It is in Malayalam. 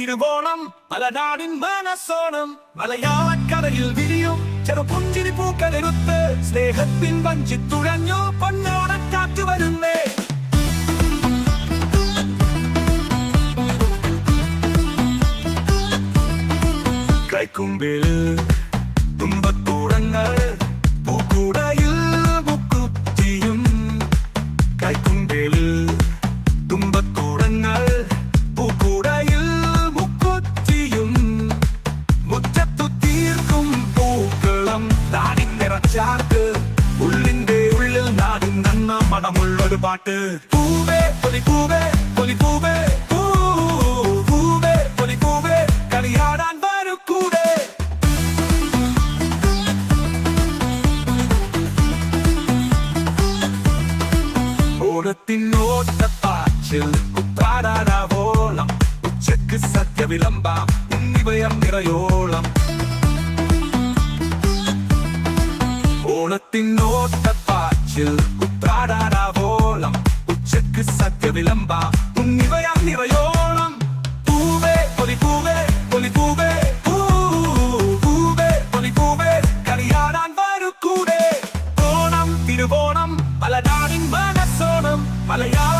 തിരുവോണം മലനാടിൻ മനസ്സോണം മലയാളക്കരയിൽ വിരിയും ചെറുപുഞ്ചിരി പൂക്കളിരുത്ത് സ്നേഹത്തിൻ വഞ്ചിത്തുഴഞ്ഞു പൊന്നോണക്കാറ്റ് വരുന്നേ. കൈക്കുമ്പിൽ തുമ്പക്കൂടങ്ങൾ പൂക്കൂടയിൽ മുക്കുത്തിയും കൈക്കുമ്പിൽ തുമ്പക്കൂടങ്ങൾ പൂക്കൂടയിൽ മുക്കുത്തിയും മുറ്റത്തു തീർക്കും പൂക്കളം നാടിൻ നിറച്ചാർക്ക് ഉള്ളിന്റെ ഉള്ളിൽ നാടിൻ നന്ന മണമുള്ളൊരു പാട്ട്. പൂവേ പൊലി പൂവേ പൊലി പൂവേ പൂവേ പൊലി പൂവേ കളിയാടാൻ വരൂ കൂടെ. ഓണത്തിനോട്ടപ്പാച്ചിൽ കുത്താടാവോളം ഉച്ചക്ക് സദ്യ വിളമ്പാം ഉണ്ണിവയം നിറയോളം. ഓണത്തിനോട്ടപ്പാച്ചിൽ കുത്താടാവോളം ഉച്ചക്ക് സദ്യ വിളമ്പാം ഉണ്ണിവയം നിറയോളം. പൂവേ പൊലി പൂവേ പൊലി പൂവേ പൂവേ പൊലി പൂവേ കളിയാടാൻ വരൂ കൂടെ. ഓണം തിരുവോണം മലനാടിൻ മനസ്സോണം മലയാള